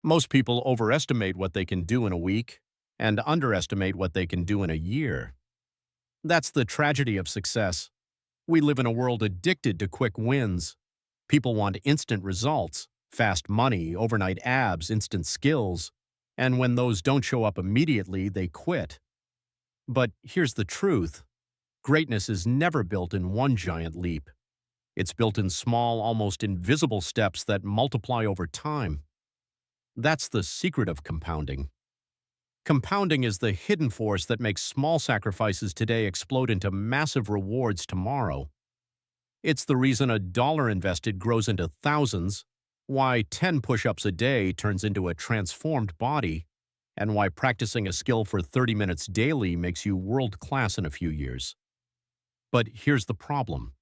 Most people overestimate what they can do in a week and underestimate what they can do in a year. That's the tragedy of success. We live in a world addicted to quick wins. People want instant results, fast money, overnight abs, instant skills, and when those don't show up immediately, they quit. But here's the truth. Greatness is never built in one giant leap. It's built in small, almost invisible steps that multiply over time. That's the secret of compounding. Compounding is the hidden force that makes small sacrifices today explode into massive rewards tomorrow. It's the reason a dollar invested grows into thousands, why 10 push-ups a day turns into a transformed body, and why practicing a skill for 30 minutes daily makes you world-class in a few years. But here's the problem.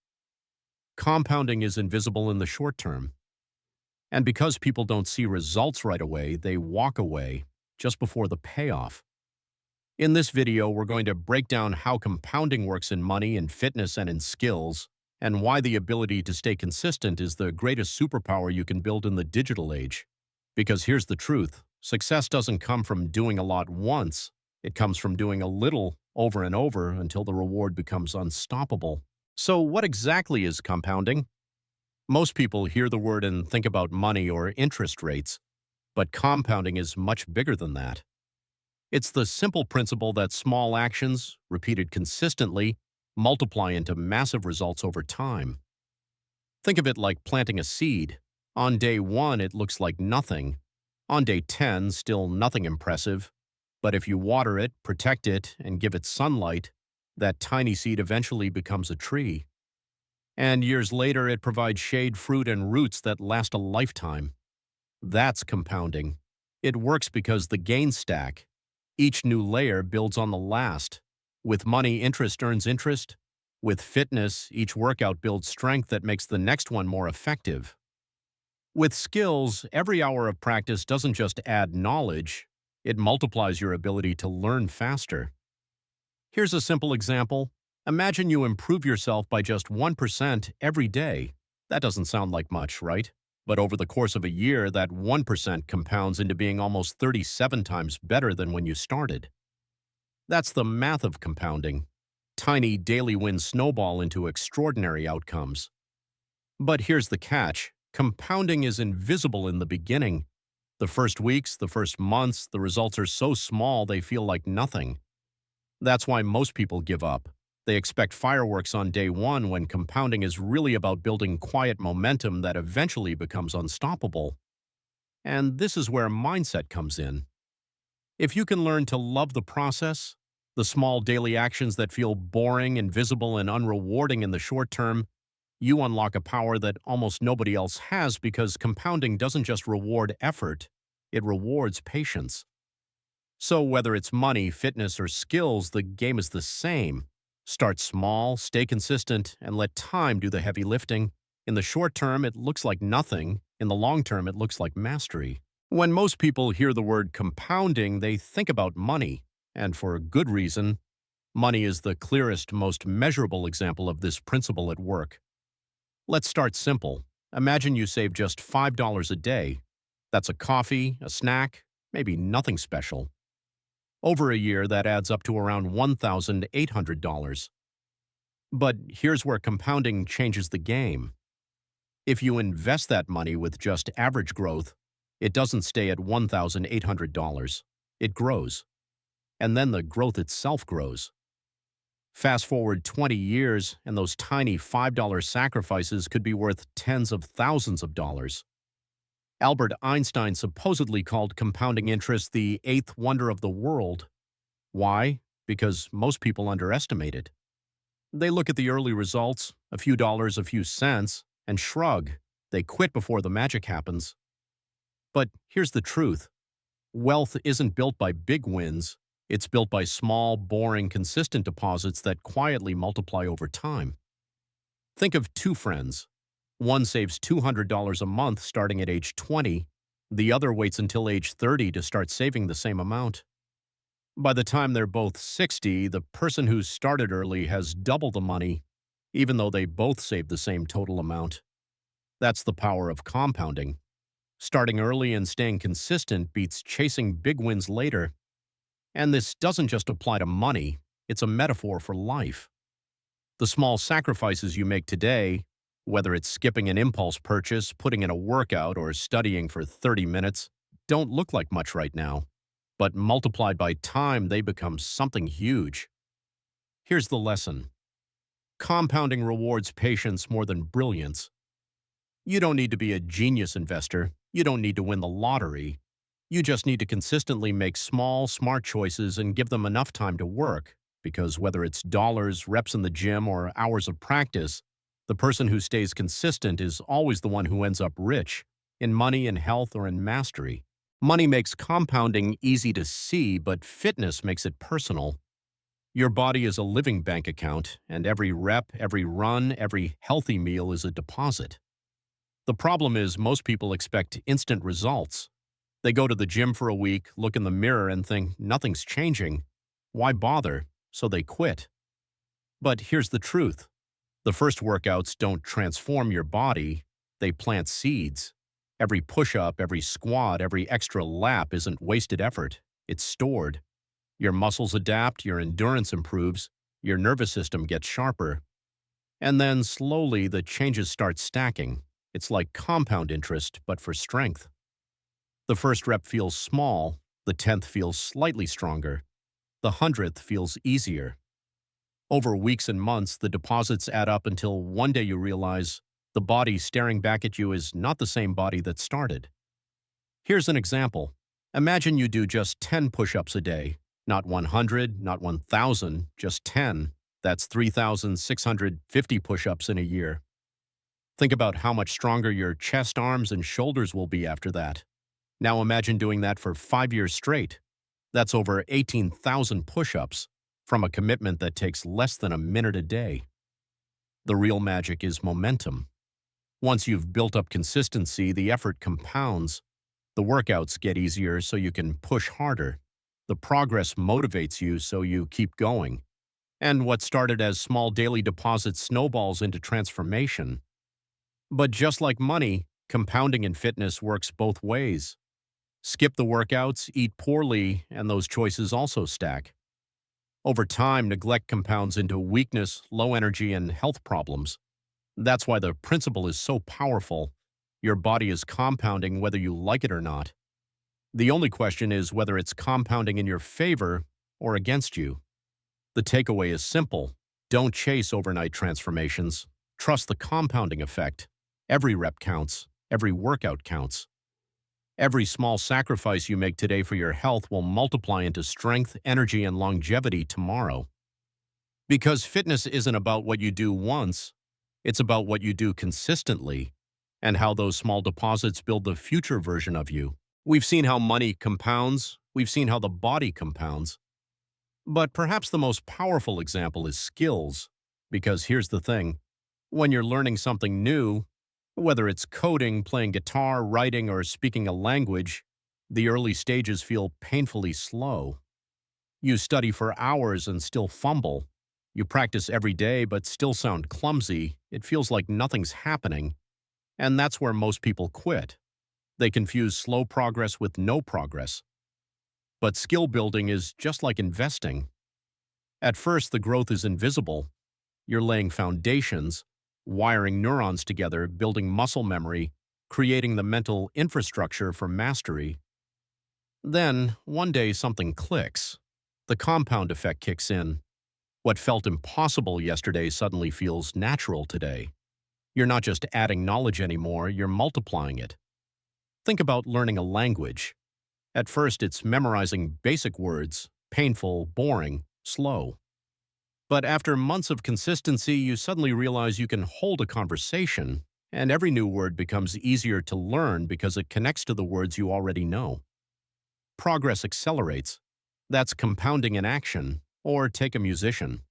Compounding is invisible in the short term. And because people don't see results right away, they walk away just before the payoff. In this video, we're going to break down how compounding works in money, in fitness, and in skills, and why the ability to stay consistent is the greatest superpower you can build in the digital age. Because here's the truth. Success doesn't come from doing a lot once. It comes from doing a little over and over until the reward becomes unstoppable. So what exactly is compounding? Most people hear the word and think about money or interest rates, but compounding is much bigger than that. It's the simple principle that small actions, repeated consistently, multiply into massive results over time. Think of it like planting a seed. On day 1, it looks like nothing. On day 10, still nothing impressive. But if you water it, protect it, and give it sunlight, that tiny seed eventually becomes a tree. And years later, it provides shade, fruit, and roots that last a lifetime. That's compounding. It works because the gains stack. Each new layer builds on the last. With money, interest earns interest. With fitness, each workout builds strength that makes the next one more effective. With skills, every hour of practice doesn't just add knowledge, it multiplies your ability to learn faster. Here's a simple example. Imagine you improve yourself by just 1% every day. That doesn't sound like much, right? But over the course of a year, that 1% compounds into being almost 37 times better than when you started. That's the math of compounding. Tiny daily wins snowball into extraordinary outcomes. But here's the catch. Compounding is invisible in the beginning. The first weeks, the first months, the results are so small they feel like nothing. That's why most people give up. They expect fireworks on day 1 when compounding is really about building quiet momentum that eventually becomes unstoppable. And this is where mindset comes in. If you can learn to love the process, the small daily actions that feel boring, invisible, and unrewarding in the short term, you unlock a power that almost nobody else has because compounding doesn't just reward effort, it rewards patience. So whether it's money, fitness, or skills, the game is the same. Start small, stay consistent, and let time do the heavy lifting. In the short term, it looks like nothing. In the long term, it looks like mastery. When most people hear the word compounding, they think about money. And for a good reason. Money is the clearest, most measurable example of this principle at work. Let's start simple. Imagine you save just $5 a day. That's a coffee, a snack, maybe nothing special. Over a year, that adds up to around $1,800. But here's where compounding changes the game. If you invest that money with just average growth, it doesn't stay at $1,800. It grows. And then the growth itself grows. Fast forward 20 years, and those tiny $5 sacrifices could be worth tens of thousands of dollars. Albert Einstein supposedly called compounding interest the eighth wonder of the world. Why? Because most people underestimate it. They look at the early results, a few dollars, a few cents, and shrug. They quit before the magic happens. But here's the truth. Wealth isn't built by big wins. It's built by small, boring, consistent deposits that quietly multiply over time. Think of two friends. One saves $200 a month starting at age 20. The other waits until age 30 to start saving the same amount. By the time they're both 60, the person who started early has double the money, even though they both saved the same total amount. That's the power of compounding. Starting early and staying consistent beats chasing big wins later. And this doesn't just apply to money, it's a metaphor for life. The small sacrifices you make today, whether it's skipping an impulse purchase, putting in a workout, or studying for 30 minutes, don't look like much right now. But multiplied by time, they become something huge. Here's the lesson. Compounding rewards patience more than brilliance. You don't need to be a genius investor. You don't need to win the lottery. You just need to consistently make small, smart choices and give them enough time to work. Because whether it's dollars, reps in the gym, or hours of practice, the person who stays consistent is always the one who ends up rich, in money, in health, or in mastery. Money makes compounding easy to see, but fitness makes it personal. Your body is a living bank account, and every rep, every run, every healthy meal is a deposit. The problem is most people expect instant results. They go to the gym for a week, look in the mirror, and think nothing's changing. Why bother? So they quit. But here's the truth. The first workouts don't transform your body, they plant seeds. Every push-up, every squat, every extra lap isn't wasted effort. It's stored. Your muscles adapt, your endurance improves, your nervous system gets sharper. And then slowly the changes start stacking. It's like compound interest, but for strength. The first rep feels small, the 10th feels slightly stronger, the 100th feels easier. Over weeks and months, the deposits add up until one day you realize the body staring back at you is not the same body that started. Here's an example. Imagine you do just 10 push-ups a day. Not 100, not 1,000, just 10. That's 3,650 push-ups in a year. Think about how much stronger your chest, arms, and shoulders will be after that. Now imagine doing that for 5 years straight. That's over 18,000 push-ups from a commitment that takes less than a minute a day. The real magic is momentum. Once you've built up consistency, the effort compounds. The workouts get easier so you can push harder. The progress motivates you so you keep going. And what started as small daily deposits snowballs into transformation. But just like money, compounding in fitness works both ways. Skip the workouts, eat poorly, and those choices also stack. Over time, neglect compounds into weakness, low energy, and health problems. That's why the principle is so powerful. Your body is compounding whether you like it or not. The only question is whether it's compounding in your favor or against you. The takeaway is simple. Don't chase overnight transformations. Trust the compounding effect. Every rep counts. Every workout counts. Every small sacrifice you make today for your health will multiply into strength, energy, and longevity tomorrow. Because fitness isn't about what you do once, it's about what you do consistently, and how those small deposits build the future version of you. We've seen how money compounds, we've seen how the body compounds. But perhaps the most powerful example is skills, because here's the thing. When you're learning something new, whether it's coding, playing guitar, writing, or speaking a language, the early stages feel painfully slow. You study for hours and still fumble. You practice every day but still sound clumsy. It feels like nothing's happening. And that's where most people quit. They confuse slow progress with no progress. But skill building is just like investing. At first, the growth is invisible. You're laying foundations, wiring neurons together, building muscle memory, creating the mental infrastructure for mastery. Then, one day something clicks. The compound effect kicks in. What felt impossible yesterday suddenly feels natural today. You're not just adding knowledge anymore, you're multiplying it. Think about learning a language. At first, it's memorizing basic words, painful, boring, slow. But after months of consistency, you suddenly realize you can hold a conversation, and every new word becomes easier to learn because it connects to the words you already know. Progress accelerates. That's compounding in action, or take a musician.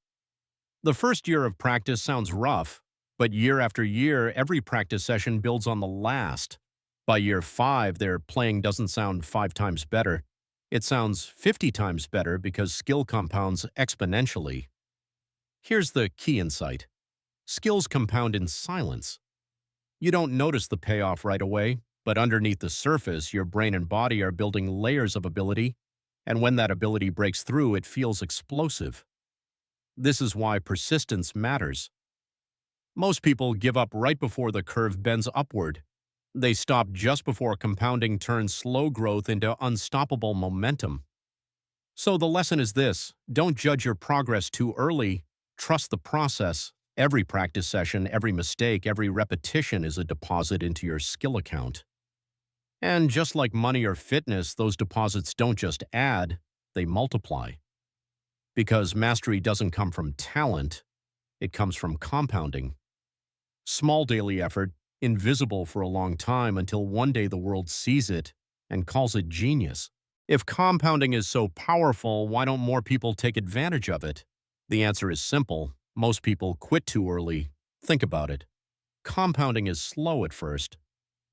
The first year of practice sounds rough, but year after year, every practice session builds on the last. By year 5, their playing doesn't sound 5 times better. It sounds 50 times better because skill compounds exponentially. Here's the key insight. Skills compound in silence. You don't notice the payoff right away. But underneath the surface, your brain and body are building layers of ability, and when that ability breaks through, it feels explosive. This is why persistence matters. Most people give up right before the curve bends upward. They stop just before compounding turns slow growth into unstoppable momentum. So the lesson is this: don't judge your progress too early. Trust the process. Every practice session, every mistake, every repetition is a deposit into your skill account. And just like money or fitness, those deposits don't just add, they multiply. Because mastery doesn't come from talent, it comes from compounding. Small daily effort, invisible for a long time until one day the world sees it and calls it genius. If compounding is so powerful, why don't more people take advantage of it? The answer is simple. Most people quit too early. Think about it. Compounding is slow at first.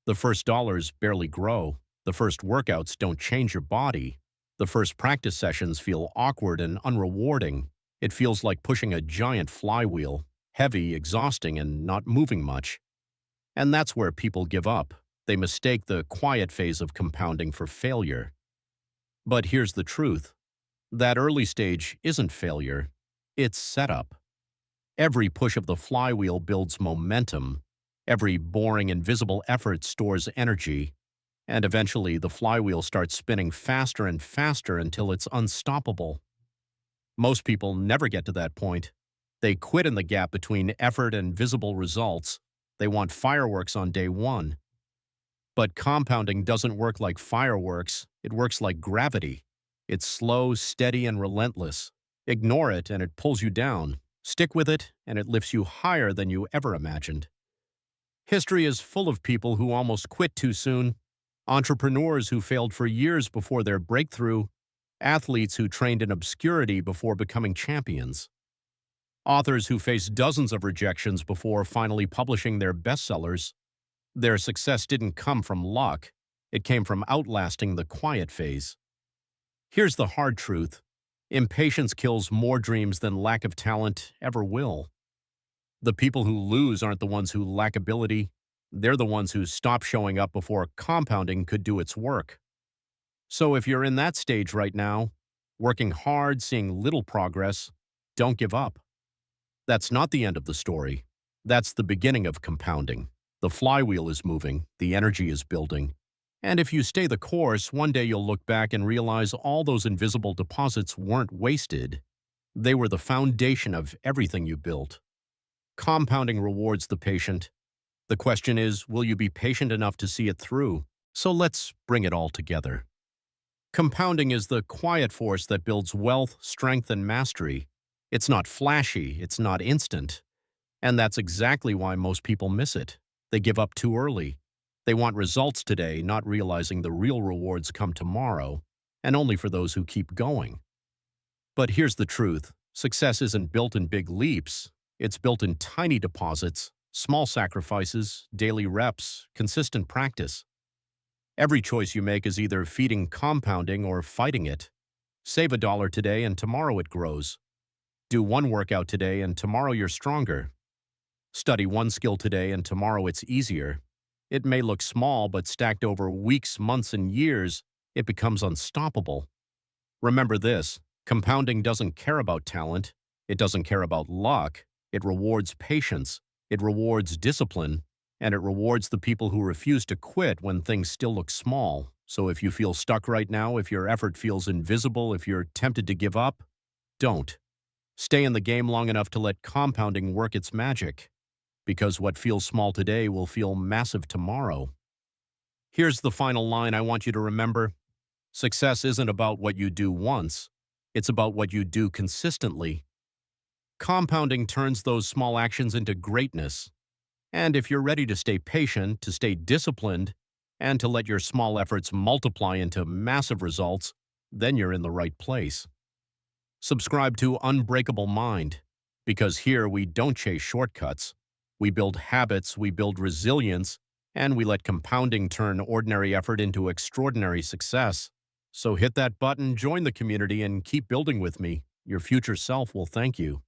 The first dollars barely grow. The first workouts don't change your body. The first practice sessions feel awkward and unrewarding. It feels like pushing a giant flywheel, heavy, exhausting, and not moving much. And that's where people give up. They mistake the quiet phase of compounding for failure. But here's the truth. That early stage isn't failure. It's setup. Every push of the flywheel builds momentum. Every boring, invisible effort stores energy. And eventually, the flywheel starts spinning faster and faster until it's unstoppable. Most people never get to that point. They quit in the gap between effort and visible results. They want fireworks on day one. But compounding doesn't work like fireworks. It works like gravity. It's slow, steady, and relentless. Ignore it, and it pulls you down. Stick with it, and it lifts you higher than you ever imagined. History is full of people who almost quit too soon, entrepreneurs who failed for years before their breakthrough, athletes who trained in obscurity before becoming champions, authors who faced dozens of rejections before finally publishing their bestsellers. Their success didn't come from luck. It came from outlasting the quiet phase. Here's the hard truth. Impatience kills more dreams than lack of talent ever will. The people who lose aren't the ones who lack ability. They're the ones who stop showing up before compounding could do its work. So if you're in that stage right now, working hard, seeing little progress, don't give up. That's not the end of the story. That's the beginning of compounding. The flywheel is moving, the energy is building. And if you stay the course, one day you'll look back and realize all those invisible deposits weren't wasted. They were the foundation of everything you built. Compounding rewards the patient. The question is, will you be patient enough to see it through? So let's bring it all together. Compounding is the quiet force that builds wealth, strength, and mastery. It's not flashy, it's not instant. And that's exactly why most people miss it. They give up too early. They want results today, not realizing the real rewards come tomorrow, and only for those who keep going. But here's the truth. Success isn't built in big leaps. It's built in tiny deposits, small sacrifices, daily reps, consistent practice. Every choice you make is either feeding compounding or fighting it. Save $1 today and tomorrow it grows. Do one workout today and tomorrow you're stronger. Study one skill today and tomorrow it's easier. It may look small, but stacked over weeks, months, and years, it becomes unstoppable. Remember this: compounding doesn't care about talent. It doesn't care about luck. It rewards patience. It rewards discipline. And it rewards the people who refuse to quit when things still look small. So if you feel stuck right now, if your effort feels invisible, if you're tempted to give up, don't. Stay in the game long enough to let compounding work its magic. Because what feels small today will feel massive tomorrow. Here's the final line I want you to remember. Success isn't about what you do once. It's about what you do consistently. Compounding turns those small actions into greatness. And if you're ready to stay patient, to stay disciplined, and to let your small efforts multiply into massive results, then you're in the right place. Subscribe to Unbreakable Mind, because here we don't chase shortcuts. We build habits, we build resilience, and we let compounding turn ordinary effort into extraordinary success. So hit that button, join the community, and keep building with me. Your future self will thank you.